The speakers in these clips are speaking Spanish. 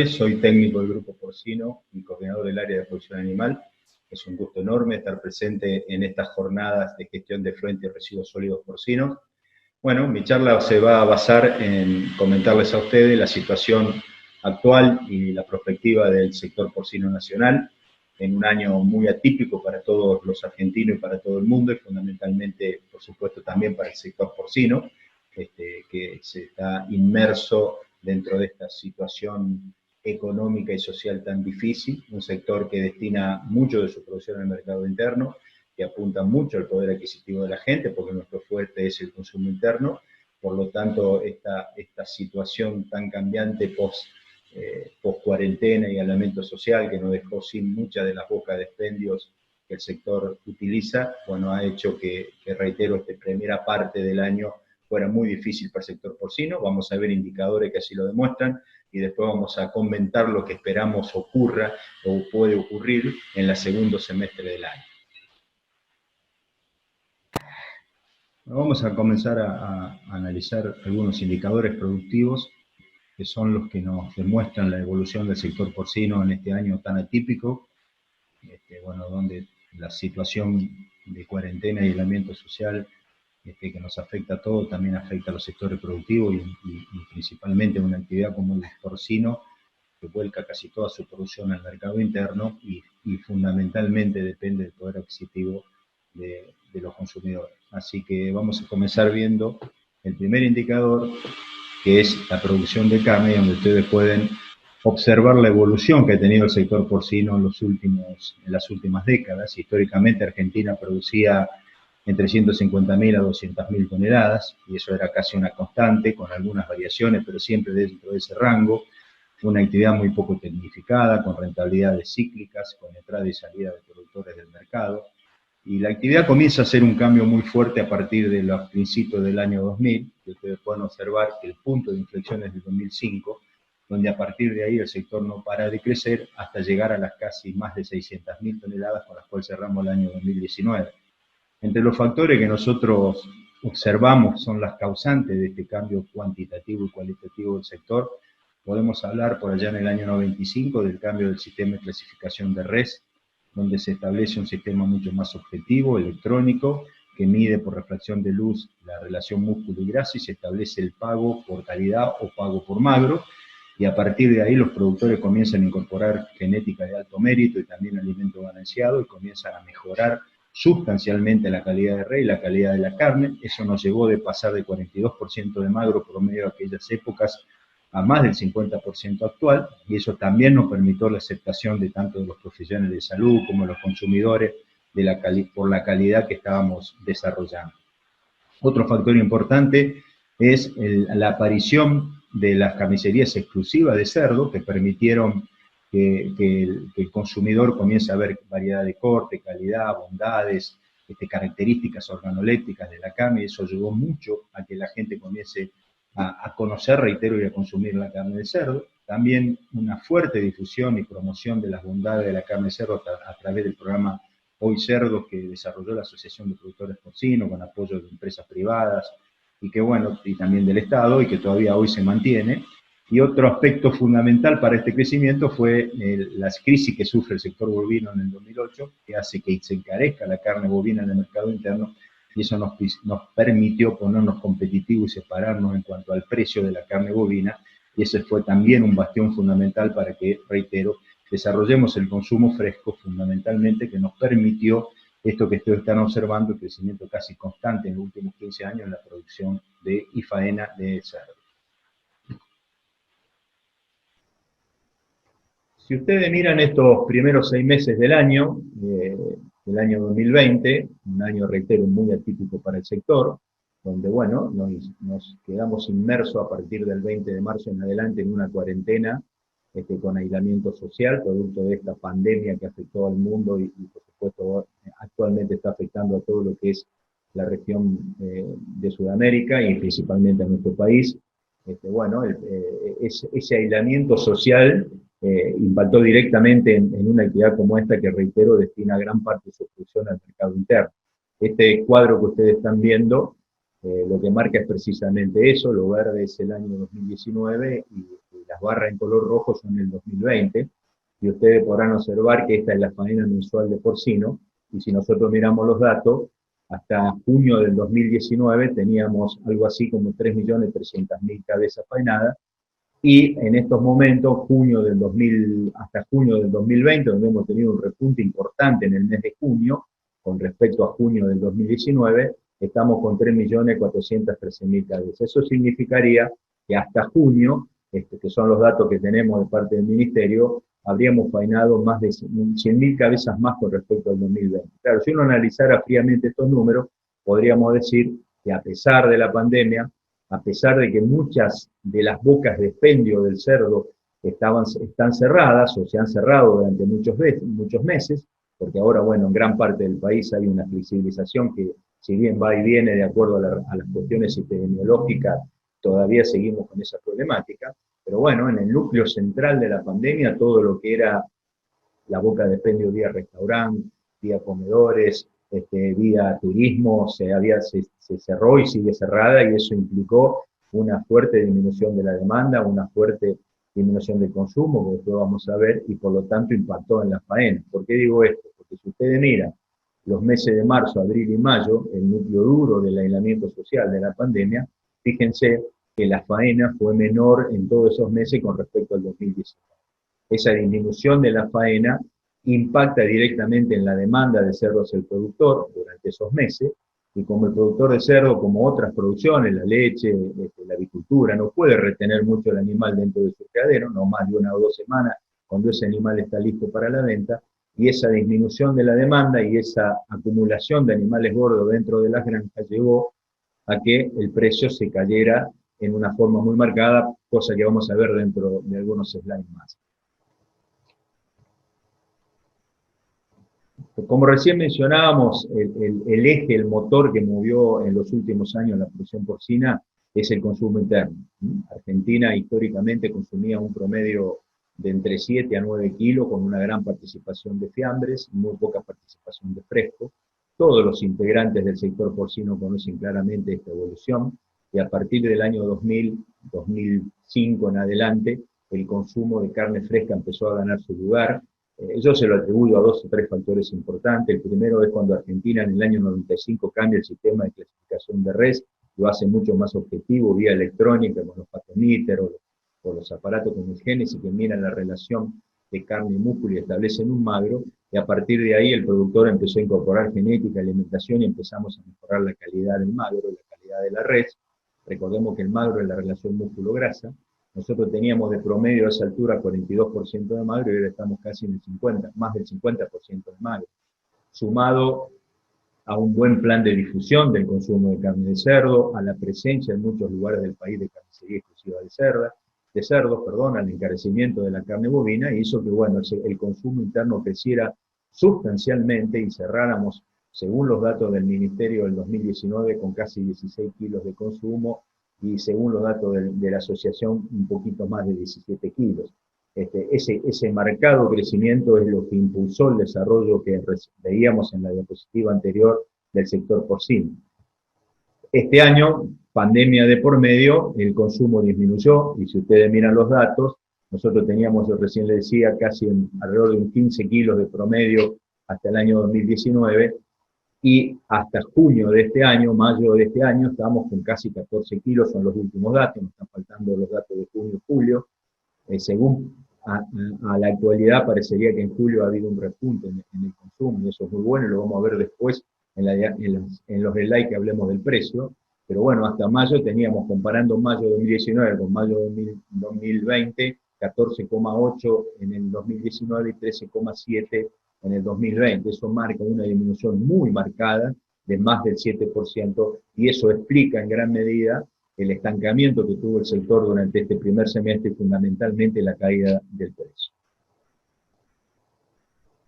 tardes, soy técnico del Grupo Porcino y coordinador del área de producción animal. Es un gusto enorme estar presente en estas jornadas de gestión de efluentes y residuos sólidos porcinos. Bueno, mi charla se va a basar en comentarles a ustedes la situación actual y la perspectiva del sector porcino nacional en un año muy atípico para todos los argentinos y para todo el mundo, y fundamentalmente, por supuesto, también para el sector porcino, que se está inmerso dentro de esta situación económica y social tan difícil, un sector que destina mucho de su producción al mercado interno, que apunta mucho al poder adquisitivo de la gente, porque nuestro fuerte es el consumo interno. Por lo tanto, esta situación tan cambiante post cuarentena y aislamiento social, que nos dejó sin muchas de las bocas de expendios que el sector utiliza, bueno, ha hecho que reitero, esta primera parte del año fuera muy difícil para el sector porcino. Vamos a ver indicadores que así lo demuestran, y después vamos a comentar lo que esperamos ocurra o puede ocurrir en el segundo semestre del año. Vamos a comenzar a analizar algunos indicadores productivos que son los que nos demuestran la evolución del sector porcino en este año tan atípico, bueno, donde la situación de cuarentena y aislamiento social que nos afecta a todos, también afecta a los sectores productivos y principalmente una actividad como el porcino, que vuelca casi toda su producción al mercado interno y fundamentalmente depende del poder adquisitivo de los consumidores. Así que vamos a comenzar viendo el primer indicador, que es la producción de carne, donde ustedes pueden observar la evolución que ha tenido el sector porcino en las últimas décadas. Históricamente Argentina producía entre 150.000 a 200.000 toneladas, y eso era casi una constante, con algunas variaciones, pero siempre dentro de ese rango. Una actividad muy poco tecnificada, con rentabilidades cíclicas, con entrada y salida de productores del mercado. Y la actividad comienza a hacer un cambio muy fuerte a partir de los principios del año 2000, que ustedes pueden observar que el punto de inflexión es del 2005, donde a partir de ahí el sector no para de crecer hasta llegar a las casi más de 600.000 toneladas con las cuales cerramos el año 2019. Entre los factores que nosotros observamos son las causantes de este cambio cuantitativo y cualitativo del sector. Podemos hablar por allá en el año 95 del cambio del sistema de clasificación de res, donde se establece un sistema mucho más objetivo, electrónico, que mide por refracción de luz la relación músculo y grasa, y se establece el pago por calidad o pago por magro, y a partir de ahí los productores comienzan a incorporar genética de alto mérito y también alimento balanceado, y comienzan a mejorar sustancialmente la calidad de res y la calidad de la carne. Eso nos llevó de pasar de 42% de magro promedio de aquellas épocas a más del 50% actual, y eso también nos permitió la aceptación de tanto de los profesionales de salud como de los consumidores por la calidad que estábamos desarrollando. Otro factor importante es la aparición de las carnicerías exclusivas de cerdo, que permitieron que el consumidor comience a ver variedad de corte, calidad, bondades, características organolépticas de la carne, y eso ayudó mucho a que la gente comience a conocer, reitero, y a consumir la carne de cerdo. También una fuerte difusión y promoción de las bondades de la carne de cerdo a través del programa Hoy Cerdos, que desarrolló la Asociación de Productores Porcinos con apoyo de empresas privadas, y que bueno, y también del Estado, y que todavía hoy se mantiene. Y otro aspecto fundamental para este crecimiento fue las crisis que sufre el sector bovino en el 2008, que hace que se encarezca la carne bovina en el mercado interno, y eso nos permitió ponernos competitivos y separarnos en cuanto al precio de la carne bovina, y ese fue también un bastión fundamental para que, reitero, desarrollemos el consumo fresco, fundamentalmente, que nos permitió esto que ustedes están observando, el crecimiento casi constante en los últimos 15 años en la producción y faena de cerdo. Si ustedes miran estos primeros 6 meses del año 2020, un año, reitero, muy atípico para el sector, donde, bueno, nos quedamos inmersos a partir del 20 de marzo en adelante en una cuarentena con aislamiento social, producto de esta pandemia que afectó al mundo y por supuesto, actualmente está afectando a todo lo que es la región de Sudamérica y principalmente a nuestro país. Bueno, ese aislamiento social impactó directamente en una actividad como esta, que, reitero, destina gran parte de su producción al mercado interno. Este cuadro que ustedes están viendo Lo que marca es precisamente eso, lo verde es el año 2019 y las barras en color rojo son el 2020, y ustedes podrán observar que esta es la faena mensual de porcino, y si nosotros miramos los datos, hasta junio del 2019 teníamos algo así como 3.300.000 cabezas faenadas, y en estos momentos, hasta junio del 2020, donde hemos tenido un repunte importante en el mes de junio, con respecto a junio del 2019, estamos con 3.413.000 cabezas. Eso significaría que hasta junio, que son los datos que tenemos de parte del Ministerio, habríamos faenado más de 100.000 cabezas más con respecto al 2020. Claro, si uno analizara fríamente estos números, podríamos decir que a pesar de la pandemia, a pesar de que muchas de las bocas de expendio del cerdo están cerradas o se han cerrado durante muchos meses, porque ahora, bueno, en gran parte del país hay una flexibilización que, si bien va y viene de acuerdo a las cuestiones epidemiológicas, todavía seguimos con esa problemática, pero bueno, en el núcleo central de la pandemia, todo lo que era la boca de expendio vía restaurante, vía comedores, vía turismo, se cerró y sigue cerrada, y eso implicó una fuerte disminución de la demanda, una fuerte disminución del consumo, que después vamos a ver, y por lo tanto impactó en la faena. ¿Por qué digo esto? Porque si ustedes miran los meses de marzo, abril y mayo, el núcleo duro del aislamiento social de la pandemia, fíjense que la faena fue menor en todos esos meses con respecto al 2019. Esa disminución de la faena impacta directamente en la demanda de cerdo hacia el productor durante esos meses, y como el productor de cerdo, como otras producciones, la leche, la avicultura, no puede retener mucho el animal dentro de su criadero, no más de 1 o 2 semanas, cuando ese animal está listo para la venta, y esa disminución de la demanda y esa acumulación de animales gordos dentro de las granjas llevó a que el precio se cayera en una forma muy marcada, cosa que vamos a ver dentro de algunos slides más. Como recién mencionábamos, el eje, el motor que movió en los últimos años la producción porcina es el consumo interno. Argentina históricamente consumía un promedio de entre 7 a 9 kilos, con una gran participación de fiambres, muy poca participación de fresco. Todos los integrantes del sector porcino conocen claramente esta evolución, y a partir del año 2000, 2005 en adelante, el consumo de carne fresca empezó a ganar su lugar. Yo se lo atribuyo a 2 o 3 factores importantes. El primero es cuando Argentina en el año 95 cambia el sistema de clasificación de res, lo hace mucho más objetivo, vía electrónica, con los patoníteros o los aparatos con el Génesis, que miran la relación de carne y músculo y establecen un magro, y a partir de ahí el productor empezó a incorporar genética, alimentación, y empezamos a mejorar la calidad del magro, la calidad de la res. Recordemos que el magro es la relación músculo-grasa. Nosotros teníamos de promedio a esa altura 42% de magro, y ahora estamos casi en el 50%, más del 50% de magro. Sumado a un buen plan de difusión del consumo de carne de cerdo, a la presencia en muchos lugares del país de carnicería exclusiva de cerdos, al encarecimiento de la carne bovina, hizo que, bueno, el consumo interno creciera sustancialmente y cerráramos, según los datos del Ministerio del 2019, con casi 16 kilos de consumo, y según los datos de la asociación, un poquito más de 17 kilos. Ese marcado crecimiento es lo que impulsó el desarrollo que veíamos en la diapositiva anterior del sector porcino. Este año, pandemia de por medio, el consumo disminuyó, y si ustedes miran los datos, nosotros teníamos, yo recién les decía, casi alrededor de un 15 kilos de promedio hasta el año 2019, y hasta junio de este año, mayo de este año, estamos con casi 14 kilos, son los últimos datos, nos están faltando los datos de junio y julio. Según a la actualidad, parecería que en julio ha habido un repunte en el consumo, y eso es muy bueno, y lo vamos a ver después en los slides que hablemos del precio. Pero bueno, hasta mayo teníamos, comparando mayo de 2019 con mayo de 2020, 14,8 en el 2019 y 13,7 en el 2020. Eso marca una disminución muy marcada de más del 7%, y eso explica en gran medida el estancamiento que tuvo el sector durante este primer semestre, y fundamentalmente la caída del precio.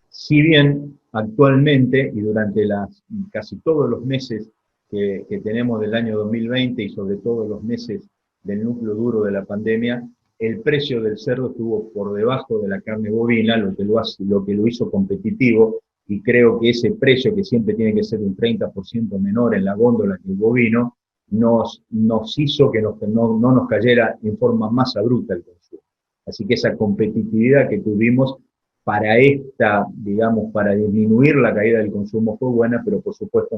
Si bien actualmente, y durante casi todos los meses que tenemos del año 2020, y sobre todo los meses del núcleo duro de la pandemia, el precio del cerdo estuvo por debajo de la carne bovina, lo que lo hizo competitivo, y creo que ese precio, que siempre tiene que ser un 30% menor en la góndola que el bovino, nos hizo que no nos cayera en forma más abrupta el consumo. Así que esa competitividad que tuvimos para digamos, para disminuir la caída del consumo fue buena, pero por supuesto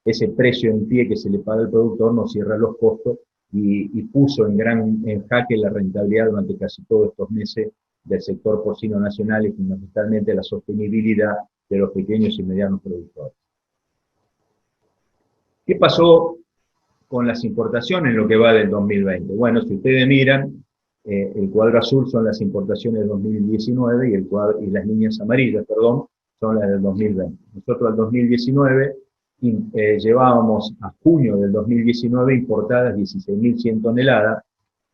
ese precio en pie que se le paga al productor no cierra los costos y puso en jaque la rentabilidad durante casi todos estos meses del sector porcino nacional y fundamentalmente la sostenibilidad de los pequeños y medianos productores. ¿Qué pasó con las importaciones en lo que va del 2020? Bueno, si ustedes miran, el cuadro azul son las importaciones del 2019 y las líneas amarillas, perdón, son las del 2020. Nosotros al 2019 llevábamos a junio del 2019 importadas 16.100 toneladas,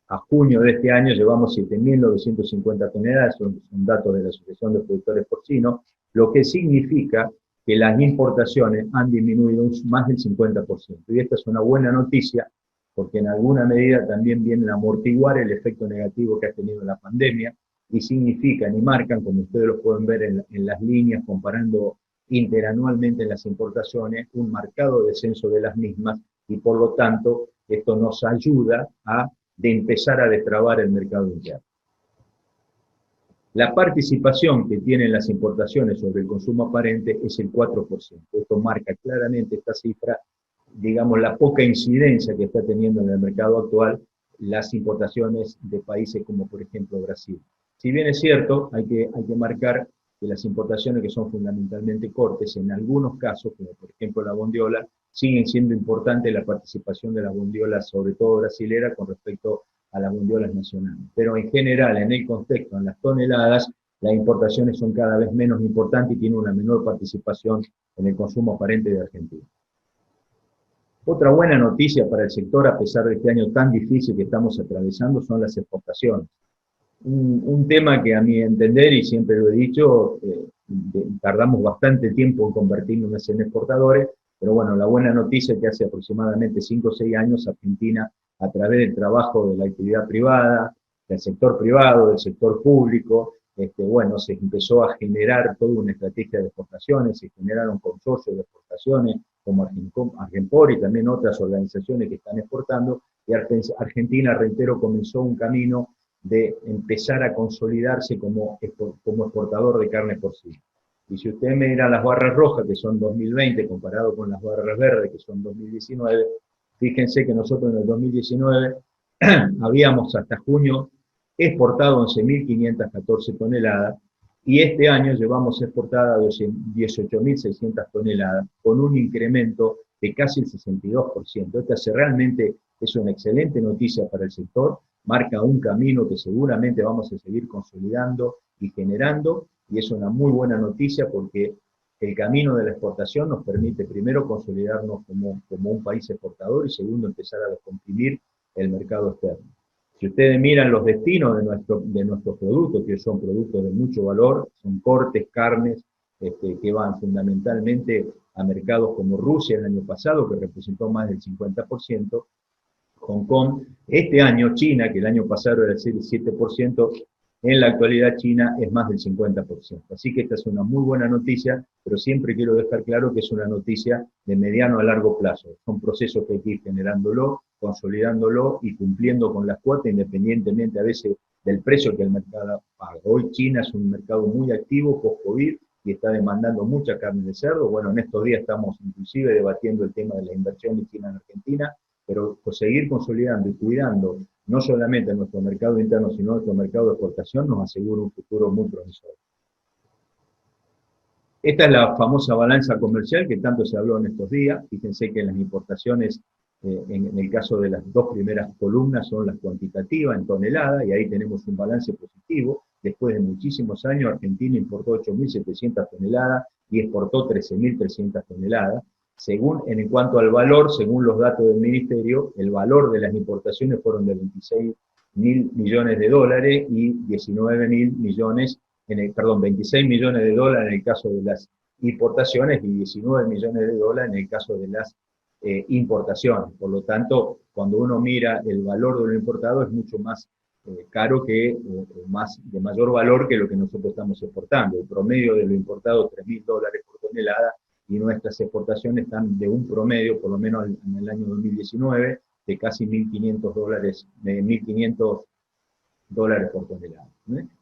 a junio de este año llevamos 7.950 toneladas, son datos de la Asociación de Productores Porcinos, lo que significa que las importaciones han disminuido más del 50%. Y esta es una buena noticia, porque en alguna medida también viene a amortiguar el efecto negativo que ha tenido la pandemia, y significan y marcan, como ustedes lo pueden ver en las líneas, comparando interanualmente las importaciones, un marcado descenso de las mismas, y por lo tanto esto nos ayuda de empezar a destrabar el mercado interno. La participación que tienen las importaciones sobre el consumo aparente es el 4%. Esto marca claramente esta cifra, digamos, la poca incidencia que está teniendo en el mercado actual las importaciones de países como, por ejemplo, Brasil. Si bien es cierto, hay que marcar que las importaciones que son fundamentalmente cortes, en algunos casos, como por ejemplo la bondiola, siguen siendo importantes la participación de las bondiolas, sobre todo brasilera, con respecto a las bondiolas nacionales. Pero en general, en el contexto, en las toneladas, las importaciones son cada vez menos importantes y tienen una menor participación en el consumo aparente de Argentina. Otra buena noticia para el sector, a pesar de este año tan difícil que estamos atravesando, son las exportaciones. Un tema que a mi entender, y siempre lo he dicho, tardamos bastante tiempo en convertirnos en exportadores, pero bueno, la buena noticia es que hace aproximadamente 5 o 6 años Argentina, a través del trabajo de la actividad privada, del sector privado, del sector público, bueno, se empezó a generar toda una estrategia de exportaciones, se generaron consorcios de exportaciones como Argenpor y también otras organizaciones que están exportando, y Argentina, reitero, comenzó un camino de empezar a consolidarse como exportador de carne porcina. Y si usted mira las barras rojas, que son 2020, comparado con las barras verdes, que son 2019, fíjense que nosotros en el 2019 habíamos hasta junio exportado 11.514 toneladas, y este año llevamos exportadas 18.600 toneladas, con un incremento de casi el 62%. Esta realmente es una excelente noticia para el sector, marca un camino que seguramente vamos a seguir consolidando y generando, y es una muy buena noticia porque el camino de la exportación nos permite primero consolidarnos como un país exportador y segundo empezar a descomprimir el mercado externo. Si ustedes miran los destinos de nuestros productos, que son productos de mucho valor, son cortes, carnes, que van fundamentalmente a mercados como Rusia el año pasado, que representó más del 50%, Hong Kong, este año China, que el año pasado era el 7%, en la actualidad China es más del 50%. Así que esta es una muy buena noticia, pero siempre quiero dejar claro que es una noticia de mediano a largo plazo. Son procesos que hay que ir generándolo, consolidándolo y cumpliendo con las cuotas, independientemente a veces del precio que el mercado paga. Hoy China es un mercado muy activo, post-COVID, y está demandando mucha carne de cerdo. Bueno, en estos días estamos inclusive debatiendo el tema de la inversión de China en Argentina, pero seguir consolidando y cuidando no solamente nuestro mercado interno, sino nuestro mercado de exportación, nos asegura un futuro muy promisorio. Esta es la famosa balanza comercial que tanto se habló en estos días. Fíjense que en las importaciones, en el caso de las dos primeras columnas, son las cuantitativas en toneladas, y ahí tenemos un balance positivo. Después de muchísimos años, Argentina importó 8.700 toneladas y exportó 13.300 toneladas. En cuanto al valor, según los datos del Ministerio, el valor de las importaciones fueron de 26.000 millones de dólares y 19.000 millones, 26 millones de dólares en el caso de las importaciones y 19 millones de dólares en el caso de las importaciones. Por lo tanto, cuando uno mira el valor de lo importado, es mucho más caro de mayor valor que lo que nosotros estamos exportando. El promedio de lo importado, 3.000 dólares por tonelada, y nuestras exportaciones están de un promedio, por lo menos en el año 2019, de casi $1.500, de $1.500 por tonelada.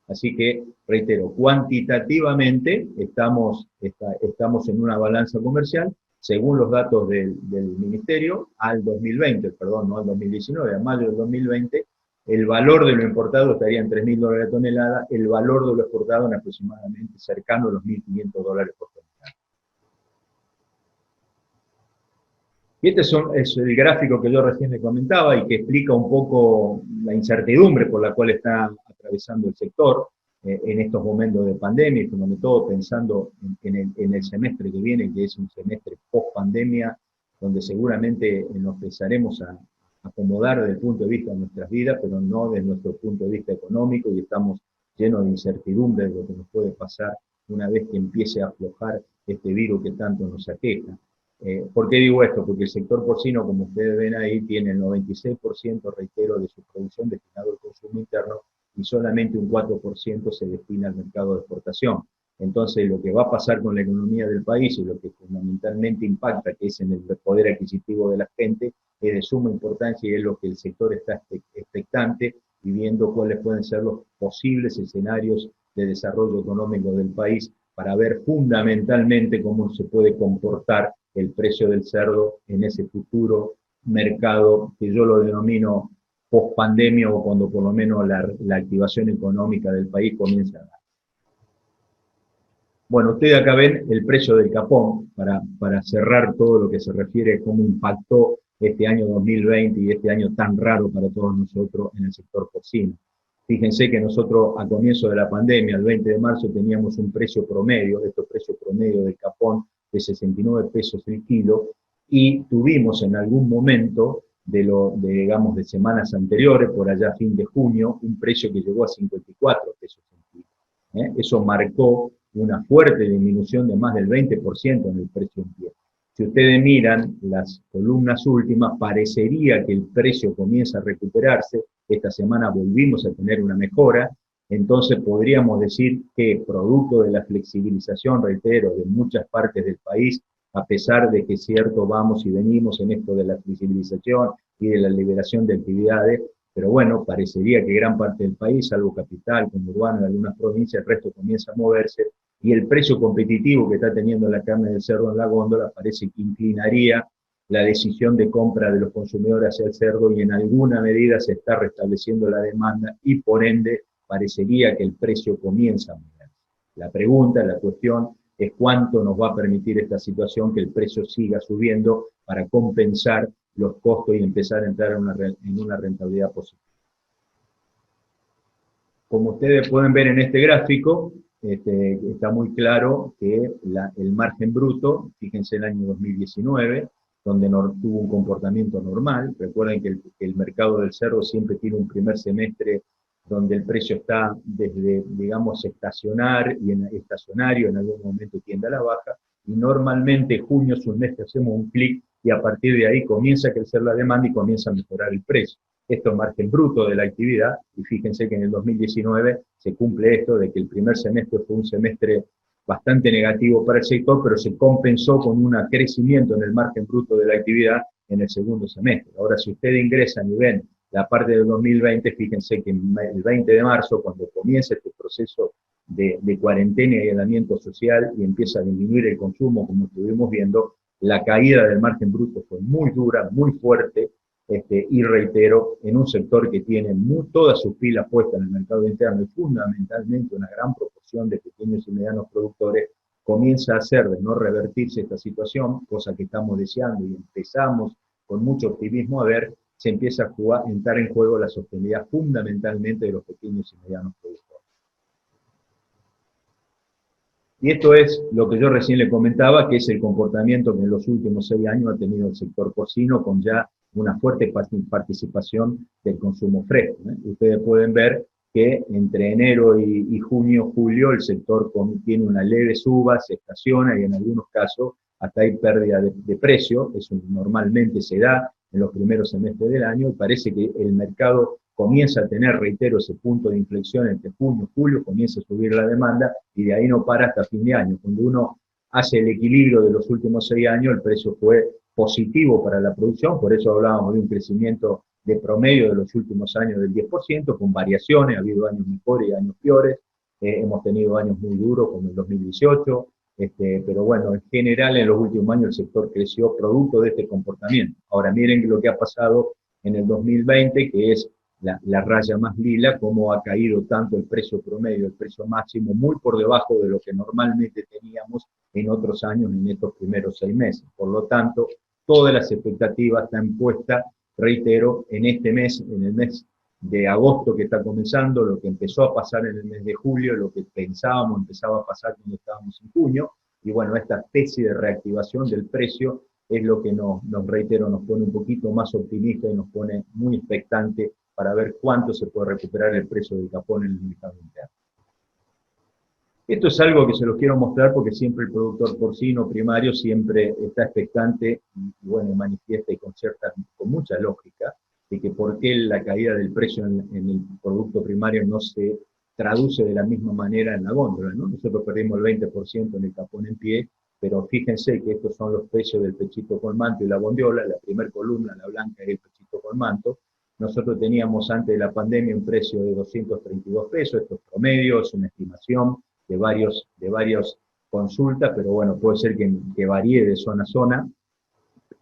Así que, reitero, cuantitativamente estamos en una balanza comercial, según los datos del Ministerio, al 2020, perdón, no al 2019, a mayo del 2020, el valor de lo importado estaría en $3.000 a tonelada, el valor de lo exportado en aproximadamente cercano a los $1.500 por tonelada. Y este es el gráfico que yo recién le comentaba y que explica un poco la incertidumbre por la cual está atravesando el sector en estos momentos de pandemia, y sobre todo pensando en el semestre que viene, que es un semestre post-pandemia, donde seguramente nos empezaremos a acomodar desde el punto de vista de nuestras vidas, pero no desde nuestro punto de vista económico, y estamos llenos de incertidumbre de lo que nos puede pasar una vez que empiece a aflojar este virus que tanto nos aqueja. ¿Por qué digo esto? Porque el sector porcino, como ustedes ven ahí, tiene el 96%, reitero, de su producción destinado al consumo interno y solamente un 4% se destina al mercado de exportación. Entonces, lo que va a pasar con la economía del país y lo que fundamentalmente impacta, que es en el poder adquisitivo de la gente, es de suma importancia y es lo que el sector está expectante y viendo cuáles pueden ser los posibles escenarios de desarrollo económico del país para ver fundamentalmente cómo se puede comportar el precio del cerdo en ese futuro mercado que yo lo denomino post-pandemia o cuando por lo menos la activación económica del país comienza a dar. Bueno, ustedes acá ven el precio del capón para cerrar todo lo que se refiere a cómo impactó este año 2020 y este año tan raro para todos nosotros en el sector porcino. Fíjense que nosotros a comienzo de la pandemia, el 20 de marzo, teníamos un precio promedio, estos precios promedio del capón, de 69 pesos el kilo, y tuvimos en algún momento digamos, de semanas anteriores, por allá a fin de junio, un precio que llegó a 54 pesos el kilo. Eso marcó una fuerte disminución de más del 20% en el precio en pie. Si ustedes miran las columnas últimas, parecería que el precio comienza a recuperarse. Esta semana volvimos a tener una mejora, entonces podríamos decir que producto de la flexibilización, reitero, de muchas partes del país, a pesar de que cierto vamos y venimos en esto de la flexibilización y de la liberación de actividades, pero bueno, parecería que gran parte del país, salvo capital, conurbano, en algunas provincias, el resto comienza a moverse, y el precio competitivo que está teniendo la carne del cerdo en la góndola parece que inclinaría la decisión de compra de los consumidores hacia el cerdo, y en alguna medida se está restableciendo la demanda y por ende parecería que el precio comienza a mover. La pregunta, la cuestión es cuánto nos va a permitir esta situación que el precio siga subiendo para compensar los costos y empezar a entrar en una rentabilidad positiva. Como ustedes pueden ver en este gráfico, está muy claro que el margen bruto, fíjense el año 2019, donde tuvo un comportamiento normal. Recuerden que el mercado del cerdo siempre tiene un primer semestre donde el precio está desde, digamos, estacionario, en algún momento tiende a la baja, y normalmente junio es un mes que hacemos un clic y a partir de ahí comienza a crecer la demanda y comienza a mejorar el precio. Esto es margen bruto de la actividad, y fíjense que en el 2019 se cumple esto de que el primer semestre fue un semestre bastante negativo para el sector, pero se compensó con un crecimiento en el margen bruto de la actividad en el segundo semestre. Ahora, si ustedes ingresan y ven la parte del 2020, fíjense que el 20 de marzo, cuando comienza este proceso de cuarentena y aislamiento social y empieza a disminuir el consumo, como estuvimos viendo, la caída del margen bruto fue muy dura, muy fuerte, y reitero, en un sector que tiene todas sus pilas puestas en el mercado interno y fundamentalmente una gran proporción de pequeños y medianos productores, comienza a hacer de no revertirse esta situación, cosa que estamos deseando y empezamos con mucho optimismo a ver, se empieza a entrar en juego la sostenibilidad fundamentalmente de los pequeños y medianos productores. Y esto es lo que yo recién le comentaba, que es el comportamiento que en los últimos 6 años ha tenido el sector porcino, con ya una fuerte participación del consumo fresco. Ustedes pueden ver que entre enero y junio, julio, el sector tiene una leve suba, se estaciona y en algunos casos hasta hay pérdida de precio. Eso normalmente se da en los primeros semestres del año, y parece que el mercado comienza a tener, reitero, ese punto de inflexión entre junio y julio, comienza a subir la demanda y de ahí no para hasta fin de año. Cuando uno hace el equilibrio de los últimos 6 años, el precio fue positivo para la producción, por eso hablábamos de un crecimiento de promedio de los últimos años del 10%, con variaciones, ha habido años mejores y años peores, hemos tenido años muy duros como el 2018, pero bueno, en general en los últimos años el sector creció producto de este comportamiento. Ahora miren lo que ha pasado en el 2020, que es la raya más lila, cómo ha caído tanto el precio promedio, el precio máximo, muy por debajo de lo que normalmente teníamos en otros años, en estos primeros 6 meses. Por lo tanto, todas las expectativas están puestas, reitero, en este mes, en el mes de agosto que está comenzando, lo que empezó a pasar en el mes de julio, lo que pensábamos empezaba a pasar cuando estábamos en junio, y bueno, esta especie de reactivación del precio es lo que nos reitero, nos pone un poquito más optimista y nos pone muy expectante para ver cuánto se puede recuperar el precio del capón en el mercado interno. Esto es algo que se los quiero mostrar porque siempre el productor porcino primario siempre está expectante y bueno, manifiesta y concerta con mucha lógica de que por qué la caída del precio en el producto primario no se traduce de la misma manera en la góndola, ¿no? Nosotros perdimos el 20% en el capón en pie, pero fíjense que estos son los precios del pechito con manto y la bondiola, la primera columna, la blanca, es el pechito con manto. Nosotros teníamos antes de la pandemia un precio de 232 pesos, esto es promedio, es una estimación de varias consultas, pero bueno, puede ser que varíe de zona a zona,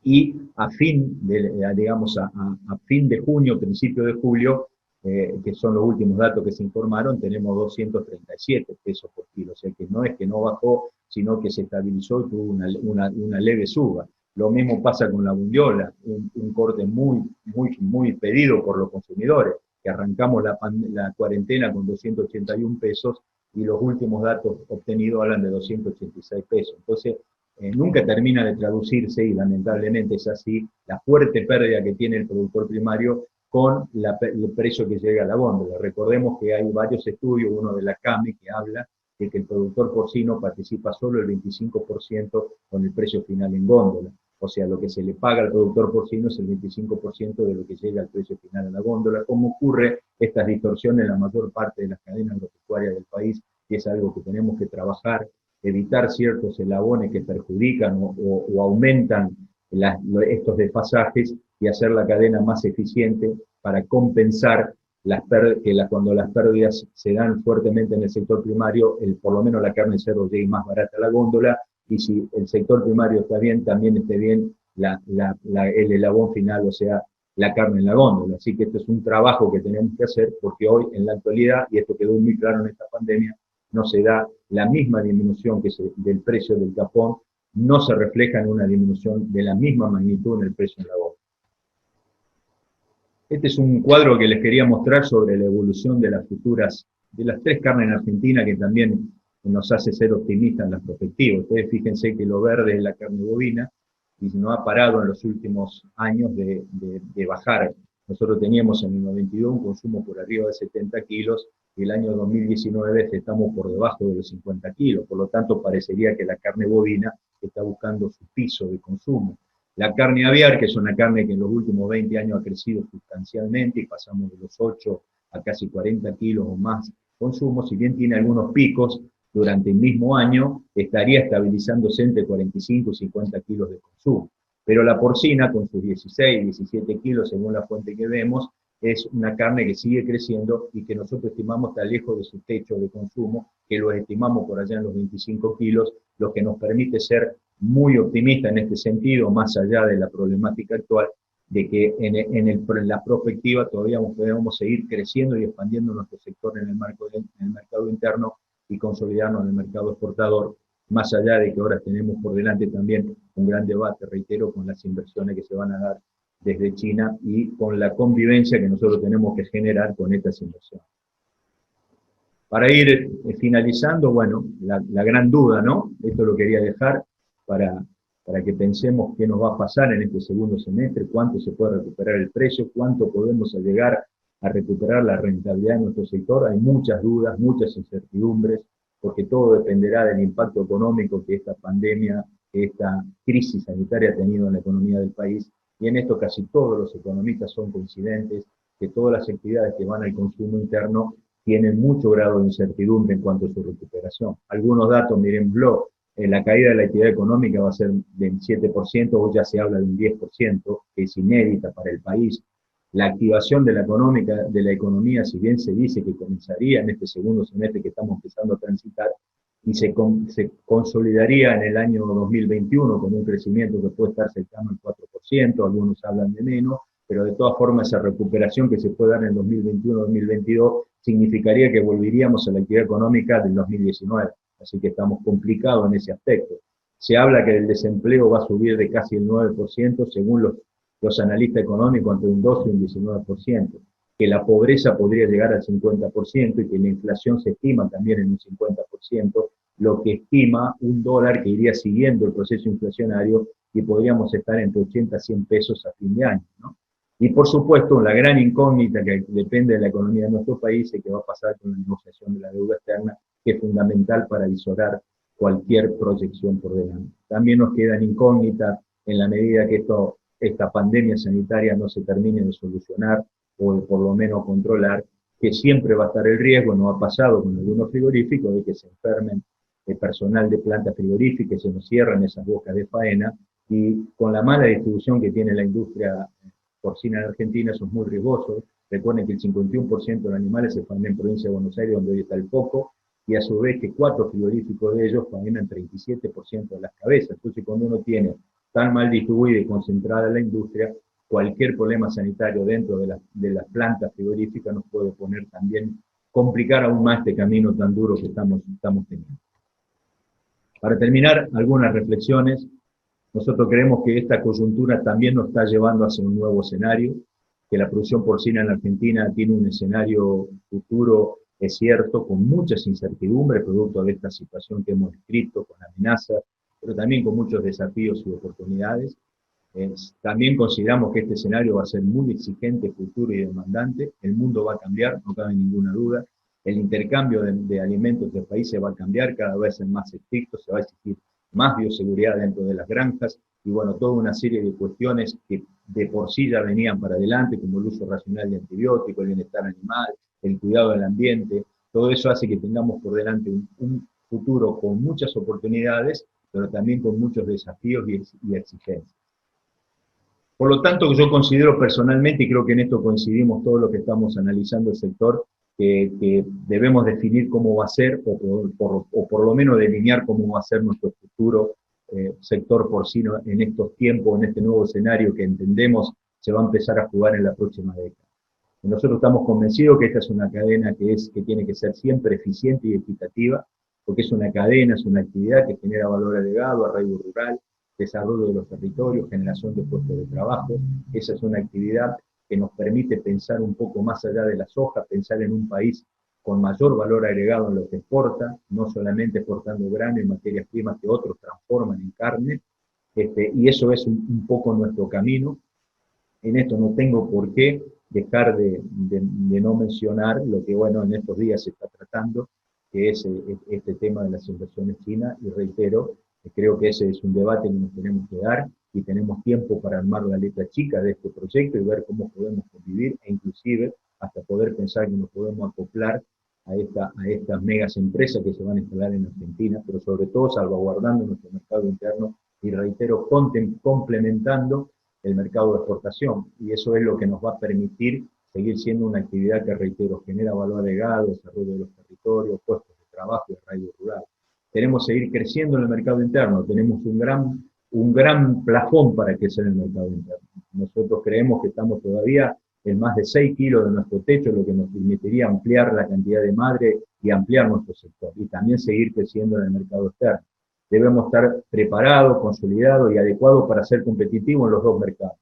y a fin de, digamos, a fin de junio, principio de julio, que son los últimos datos que se informaron, tenemos 237 pesos por kilo, o sea que no bajó, sino que se estabilizó y tuvo una leve suba. Lo mismo pasa con la bondiola, un corte muy pedido por los consumidores, que arrancamos la cuarentena con 281 pesos y los últimos datos obtenidos hablan de 286 pesos. Entonces, nunca termina de traducirse, y lamentablemente es así, la fuerte pérdida que tiene el productor primario con el precio que llega a la góndola. Recordemos que hay varios estudios, uno de la CAME, que habla de que el productor porcino participa solo el 25% con el precio final en góndola. O sea, lo que se le paga al productor porcino es el 25% de lo que llega al precio final en la góndola. ¿Cómo ocurre estas distorsiones en la mayor parte de las cadenas agropecuarias del país? Y es algo que tenemos que trabajar, evitar ciertos eslabones que perjudican o aumentan estos desfasajes y hacer la cadena más eficiente para compensar cuando las pérdidas se dan fuertemente en el sector primario, por lo menos la carne de cerdo llegue más barata a la góndola, y si el sector primario está bien, también esté bien el eslabón final, o sea, la carne en la góndola. Así que esto es un trabajo que tenemos que hacer, porque hoy, en la actualidad, y esto quedó muy claro en esta pandemia, no se da la misma disminución del precio del capón, no se refleja en una disminución de la misma magnitud en el precio en la góndola. Este es un cuadro que les quería mostrar sobre la evolución de las 3 carnes en Argentina, que también nos hace ser optimistas en las perspectivas. Ustedes fíjense que lo verde es la carne bovina, y no ha parado en los últimos años de bajar. Nosotros teníamos en el 92 un consumo por arriba de 70 kilos, y el año 2019 estamos por debajo de los 50 kilos, por lo tanto parecería que la carne bovina está buscando su piso de consumo. La carne aviar, que es una carne que en los últimos 20 años ha crecido sustancialmente y pasamos de los 8 a casi 40 kilos o más consumo, si bien tiene algunos picos durante el mismo año, estaría estabilizándose entre 45 y 50 kilos de consumo. Pero la porcina, con sus 16, 17 kilos según la fuente que vemos, es una carne que sigue creciendo y que nosotros estimamos está lejos de su techo de consumo, que lo estimamos por allá en los 25 kilos, lo que nos permite ser muy optimista en este sentido, más allá de la problemática actual, de que en la perspectiva todavía podemos seguir creciendo y expandiendo nuestro sector en el mercado interno y consolidarnos en el mercado exportador, más allá de que ahora tenemos por delante también un gran debate, reitero, con las inversiones que se van a dar desde China y con la convivencia que nosotros tenemos que generar con estas inversiones. Para ir finalizando, bueno, la gran duda, ¿no? Esto lo quería dejar para que pensemos qué nos va a pasar en este segundo semestre, cuánto se puede recuperar el precio, cuánto podemos llegar a recuperar la rentabilidad de nuestro sector. Hay muchas dudas, muchas incertidumbres, porque todo dependerá del impacto económico que esta pandemia, que esta crisis sanitaria ha tenido en la economía del país, y en esto casi todos los economistas son coincidentes, que todas las actividades que van al consumo interno tienen mucho grado de incertidumbre en cuanto a su recuperación. Algunos datos, miremoslo, la caída de la actividad económica va a ser del 7%, o ya se habla de un 10%, que es inédita para el país. La activación de la economía, si bien se dice que comenzaría en este segundo semestre que estamos empezando a transitar, y se consolidaría en el año 2021 con un crecimiento que puede estar cercano al 4%, algunos hablan de menos, pero de todas formas esa recuperación que se puede dar en el 2021-2022 significaría que volveríamos a la actividad económica del 2019, así que estamos complicados en ese aspecto. Se habla que el desempleo va a subir de casi el 9%, según los analistas económicos, entre un 12 y un 19%, que la pobreza podría llegar al 50% y que la inflación se estima también en un 50%, lo que estima un dólar que iría siguiendo el proceso inflacionario y podríamos estar entre 80 a 100 pesos a fin de año, ¿no? Y por supuesto, la gran incógnita que depende de la economía de nuestro país es qué va a pasar con la negociación de la deuda externa, que es fundamental para visorar cualquier proyección por delante. También nos quedan incógnitas en la medida que esta pandemia sanitaria no se termine de solucionar o de por lo menos controlar, que siempre va a estar el riesgo, no ha pasado con algunos frigoríficos, de que se enfermen el personal de plantas frigoríficas, se nos cierran esas bocas de faena, y con la mala distribución que tiene la industria porcina en Argentina, eso es muy riesgoso. Recuerden que el 51% de los animales se faenan en provincia de Buenos Aires, donde hoy está el foco, y a su vez que 4 frigoríficos de ellos faenan 37% de las cabezas. Entonces, cuando uno tiene tan mal distribuida y concentrada la industria, cualquier problema sanitario dentro de las plantas frigoríficas nos puede poner también, complicar aún más este camino tan duro que estamos teniendo. Para terminar, algunas reflexiones. Nosotros creemos que esta coyuntura también nos está llevando hacia un nuevo escenario, que la producción porcina en la Argentina tiene un escenario futuro, es cierto, con muchas incertidumbres, producto de esta situación que hemos descrito, con amenazas, pero también con muchos desafíos y oportunidades. También consideramos que este escenario va a ser muy exigente, futuro y demandante. El mundo va a cambiar, no cabe ninguna duda. El intercambio de alimentos entre países va a cambiar, cada vez es más estricto, se va a exigir más bioseguridad dentro de las granjas, y bueno, toda una serie de cuestiones que de por sí ya venían para adelante, como el uso racional de antibióticos, el bienestar animal, el cuidado del ambiente. Todo eso hace que tengamos por delante un futuro con muchas oportunidades, pero también con muchos desafíos y exigencias. Por lo tanto, yo considero personalmente, y creo que en esto coincidimos todos los que estamos analizando el sector, que debemos definir cómo va a ser, o por lo menos delinear cómo va a ser nuestro futuro sector porcino en estos tiempos, en este nuevo escenario que entendemos se va a empezar a jugar en la próxima década. Nosotros estamos convencidos que esta es una cadena que tiene que ser siempre eficiente y equitativa, porque es una cadena, es una actividad que genera valor agregado, arraigo rural, desarrollo de los territorios, generación de puestos de trabajo. Esa es una actividad que nos permite pensar un poco más allá de la soja, pensar en un país con mayor valor agregado en lo que exporta, no solamente exportando grano y materias primas que otros transforman en carne, y eso es un poco nuestro camino. En esto no tengo por qué dejar de no mencionar lo que, bueno, en estos días se está tratando, que es este tema de las inversiones chinas, y reitero, creo que ese es un debate que nos tenemos que dar, y tenemos tiempo para armar la letra chica de este proyecto y ver cómo podemos convivir, e inclusive hasta poder pensar que nos podemos acoplar a estas megas empresas que se van a instalar en Argentina, pero sobre todo salvaguardando nuestro mercado interno y, reitero, complementando el mercado de exportación, y eso es lo que nos va a permitir seguir siendo una actividad que, reitero, genera valor agregado, desarrollo de los territorios, puestos de trabajo y arraigo rural. Queremos seguir creciendo en el mercado interno, tenemos un gran plafón para crecer en el mercado interno. Nosotros creemos que estamos todavía en más de 6 kilos de nuestro techo, lo que nos permitiría ampliar la cantidad de madre y ampliar nuestro sector, y también seguir creciendo en el mercado externo. Debemos estar preparados, consolidados y adecuados para ser competitivos en los dos mercados.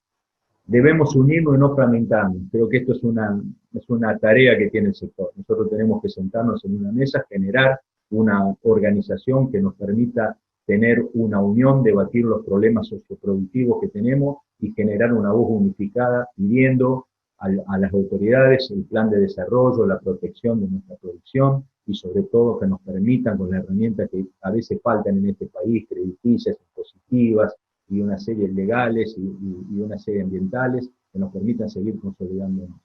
Debemos unirnos y no fragmentarnos. Creo que esto es una tarea que tiene el sector. Nosotros tenemos que sentarnos en una mesa, generar una organización que nos permita tener una unión, debatir los problemas socioproductivos que tenemos y generar una voz unificada, pidiendo a las autoridades el plan de desarrollo, la protección de nuestra producción, y sobre todo que nos permitan, con las herramientas que a veces faltan en este país, crediticias, impositivas, y una serie legales y una serie ambientales, que nos permitan seguir consolidándonos.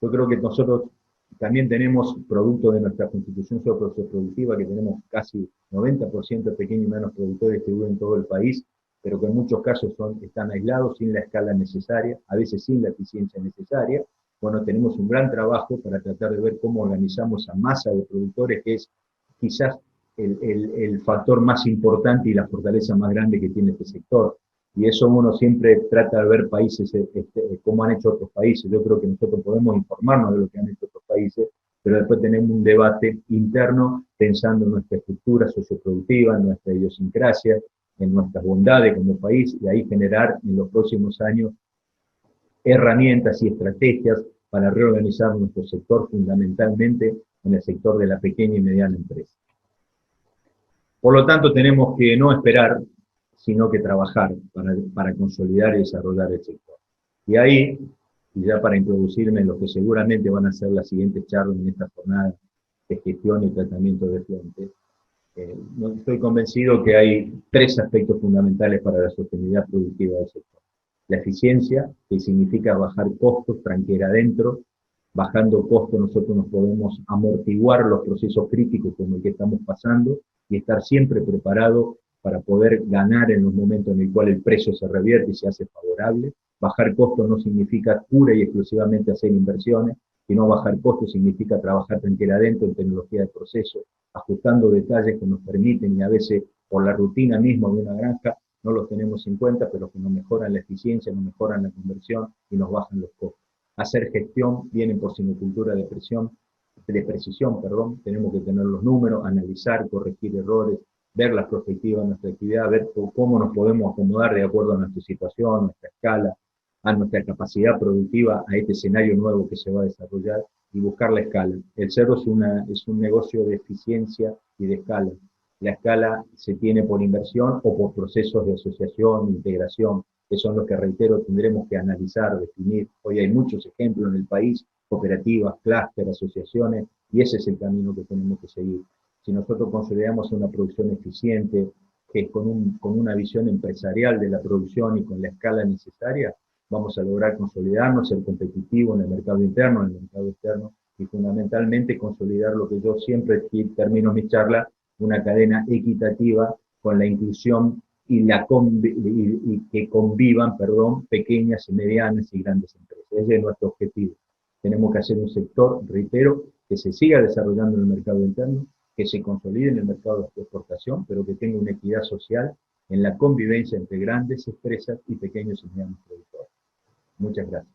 Yo creo que nosotros También tenemos, producto de nuestra constitución socioproductiva, que tenemos casi 90% de pequeños y medianos productores distribuidos en todo el país, pero que en muchos casos están aislados, sin la escala necesaria, a veces sin la eficiencia necesaria. Bueno, tenemos un gran trabajo para tratar de ver cómo organizamos a masa de productores, que es quizás el factor más importante y la fortaleza más grande que tiene este sector. Y eso uno siempre trata de ver países, cómo han hecho otros países. Yo creo que nosotros podemos informarnos de lo que han hecho otros países, pero después tenemos un debate interno pensando en nuestra estructura socioproductiva, en nuestra idiosincrasia, en nuestras bondades como país, y ahí generar en los próximos años herramientas y estrategias para reorganizar nuestro sector, fundamentalmente en el sector de la pequeña y mediana empresa. Por lo tanto, tenemos que no esperar, sino que trabajar para consolidar y desarrollar el sector. Y ahí, y ya para introducirme en lo que seguramente van a ser las siguientes charlas en esta jornada de gestión y tratamiento de fuentes, estoy convencido que hay tres aspectos fundamentales para la sostenibilidad productiva del sector. La eficiencia, que significa bajar costos, tranquera adentro. Bajando costos nosotros nos podemos amortiguar los procesos críticos como el que estamos pasando y estar siempre preparados para poder ganar en los momentos en el cual el precio se revierte y se hace favorable. Bajar costos no significa pura y exclusivamente hacer inversiones, sino bajar costos significa trabajar tranquila adentro en tecnología de proceso, ajustando detalles que nos permiten y a veces por la rutina misma de una granja no los tenemos en cuenta, pero que nos mejoran la eficiencia, nos mejoran la conversión y nos bajan los costos. Hacer gestión viene por sinocultura de precisión, tenemos que tener los números, analizar, corregir errores, ver la perspectiva de nuestra actividad, ver cómo nos podemos acomodar de acuerdo a nuestra situación, a nuestra escala, a nuestra capacidad productiva, a este escenario nuevo que se va a desarrollar y buscar la escala. El cerdo es un negocio de eficiencia y de escala. La escala se tiene por inversión o por procesos de asociación, integración, que son los que, reitero, tendremos que analizar, definir. Hoy hay muchos ejemplos en el país, cooperativas, clúster, asociaciones, y ese es el camino que tenemos que seguir. Si nosotros consolidamos una producción eficiente, que con una visión empresarial de la producción y con la escala necesaria, vamos a lograr consolidarnos, ser competitivos en el mercado interno, en el mercado externo, y fundamentalmente consolidar lo que yo siempre termino mi charla, una cadena equitativa con la inclusión y que convivan, pequeñas, medianas y grandes empresas. Ese es nuestro objetivo. Tenemos que hacer un sector, reitero, que se siga desarrollando en el mercado interno, que se consolide en el mercado de exportación, pero que tenga una equidad social en la convivencia entre grandes empresas y pequeños y medianos productores. Muchas gracias.